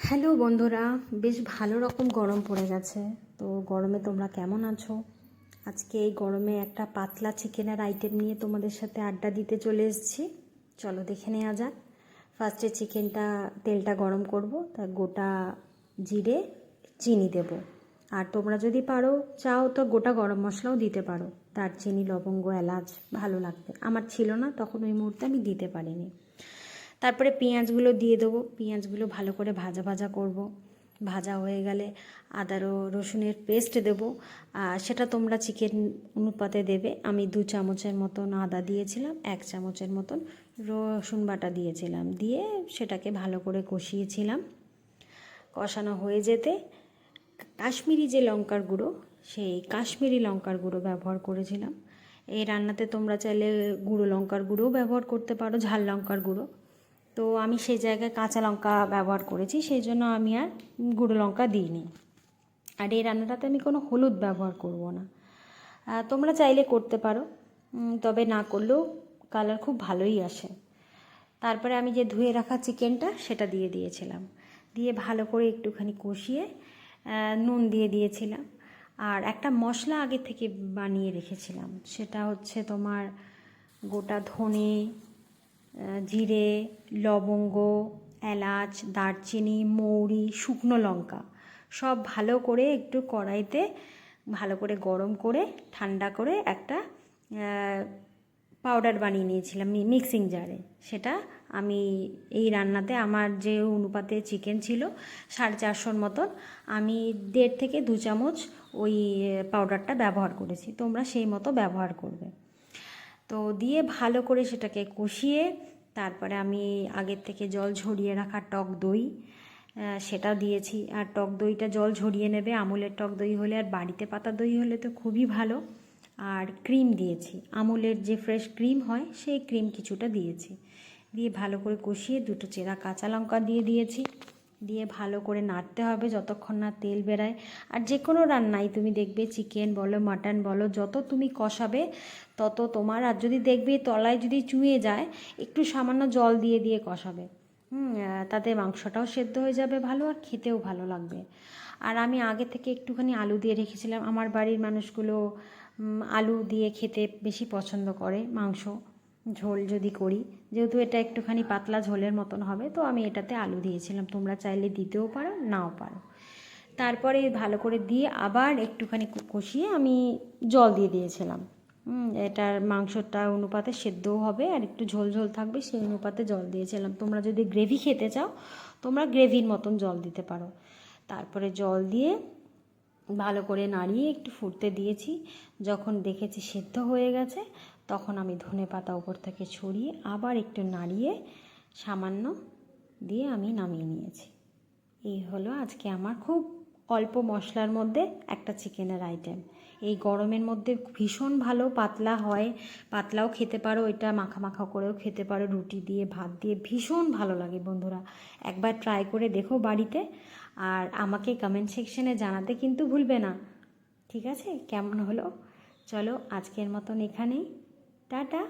Hello বন্ধুরা, বেশ ভালো রকম গরম পড়ে গেছে। তো গরমে তোমরা কেমন আছো? আজকে এই গরমে একটা পাতলা চিকেনের আইটেম নিয়ে তোমাদের সাথে আড্ডা দিতে চলে এসেছি। চলো দেখে নেওয়া যাক। ফার্স্টে চিকেনটা তেলটা গরম করব, তা গোটা জিরে চিনি দেব। আর তোমরা যদি পারো চাও তো গোটা গরম মশলাও দিতে পারো, দারচিনি লবঙ্গ এলাচ ভালো লাগবে। আমার ছিল না তখন, ওই মুহূর্তে আমি দিতে পারিনি। তারপরে পেঁয়াজগুলো দিয়ে দেবো, পেঁয়াজগুলো ভালো করে ভাজা ভাজা করব। ভাজা হয়ে গেলে আদা রসুনের পেস্ট দেবো, সেটা তোমরা চিকেন অনুপাতে দেবে। আমি 2 চামচের মতন আদা দিয়েছিলাম, 1 চামচের মতন রসুন বাটা দিয়েছিলাম, দিয়ে সেটাকে ভালো করে কষিয়েছিলাম। কষানো হয়ে যেতে কাশ্মীরি যে লঙ্কার গুঁড়ো, সেই কাশ্মীরি লঙ্কার গুঁড়ো ব্যবহার করেছিলাম। এই রান্নাতে তোমরা চাইলে গুঁড়ো লঙ্কার গুঁড়োও ব্যবহার করতে পারো, ঝাল লঙ্কার গুঁড়ো। তো আমি সেই জায়গায় কাঁচা লঙ্কা ব্যবহার করেছি, সেই জন্য আমি আর গুঁড়ো লঙ্কা দিইনি। আর এই রান্নাটাতে আমি কোনো হলুদ ব্যবহার করব না। তোমরা চাইলে করতে পারো, তবে না করলেও কালার খুব ভালোই আসে। তারপরে আমি যে ধুয়ে রাখা চিকেনটা সেটা দিয়ে দিয়েছিলাম, দিয়ে ভালো করে একটুখানি কষিয়ে নুন দিয়ে দিয়েছিলাম। আর একটা মশলা আগে থেকে বানিয়ে রেখেছিলাম, সেটা হচ্ছে তোমার গোটা ধনে, জিরে, লবঙ্গ, এলাচ, দারচিনি, মৌরি, শুকনো লঙ্কা সব ভালো করে একটু কড়াইতে ভালো করে গরম করে ঠান্ডা করে একটা পাউডার বানিয়ে নিয়েছিলাম মিক্সিং জারে। সেটা আমি এই রান্নাতে আমার যে অনুপাতে চিকেন ছিল 450 মতন, আমি 1.5 থেকে 2 চামচ ওই পাউডারটা ব্যবহার করেছি। তোমরা সেই মতো ব্যবহার করবে। তো দিয়ে ভালো করে সেটাকে কষিয়ে তারপরে আমি আগের থেকে জল ঝরিয়ে রাখা টক দই সেটা দিয়েছি। আর টক দইটা জল ঝরিয়ে নেবে, আমুলের টক দই হলে আর বাড়িতে পাতা দই হলে তো খুবই ভালো। আর ক্রিম দিয়েছি, আমুলের যে ফ্রেশ ক্রিম হয় সেই ক্রিম কিছুটা দিয়েছি। দিয়ে ভালো করে কষিয়ে 2টো চেরা কাঁচা লঙ্কা দিয়ে দিয়েছি। দিয়ে ভালো করে নাড়তে হবে যতক্ষণ না তেল বেরায়। আর যে কোনো রান্নাই তুমি দেখবে, চিকেন বলো মাটন বলো, যত তুমি কষাবে তত তোমার, আর যদি দেখবে তলায় যদি চুঁয়ে যায় একটু সামান্য জল দিয়ে দিয়ে কষাবে, তাতে মাংসটাও সেদ্ধ হয়ে যাবে ভালো, আর খেতেও ভালো লাগবে। আর আমি আগে থেকে একটুখানি আলু দিয়ে রেখেছিলাম, আমার বাড়ির মানুষগুলো আলু দিয়ে খেতে বেশি পছন্দ করে মাংস ঝোল যদি করি। যেহেতু এটা একটুখানি পাতলা ঝোলের মতন হবে, তো আমি এটাতে আলু দিয়েছিলাম। তোমরা চাইলে দিতেও পারো, নাও পারো। তারপরে ভালো করে দিয়ে আবার একটুখানি কষিয়ে আমি জল দিয়ে দিয়েছিলাম। এটার মাংসটা অনুপাতে সেদ্ধও হবে আর একটু ঝোল ঝোল থাকবে, সেই অনুপাতে জল দিয়েছিলাম। তোমরা যদি গ্রেভি খেতে চাও তোমরা গ্রেভির মতন জল দিতে পারো। তারপরে জল দিয়ে ভালো করে নাড়িয়ে একটু ফুটতে দিয়েছি। যখন দেখেছি সেদ্ধ হয়ে গেছে তখন আমি ধনেপাতা উপর থেকে ছড়িয়ে আবার একটু নাড়িয়ে সামান্য দিয়ে আমি নামিয়ে নিয়েছি। এই হলো আজকে আমার খুব অল্প মশলার মধ্যে একটা চিকেনের আইটেম। এই গরমের মধ্যে ভীষণ ভালো, পাতলা হয়, পাতলাও খেতে পারো, এটা মাখা মাখা করেও খেতে পারো, রুটি দিয়ে ভাত দিয়ে ভীষণ ভালো লাগে। বন্ধুরা একবার ট্রাই করে দেখো বাড়িতে, আর আমাকে কমেন্ট সেকশনে জানাতে কিন্তু ভুলবে না। ঠিক আছে, কেমন হলো? চলো আজকের মতন এখানেই, টাটা।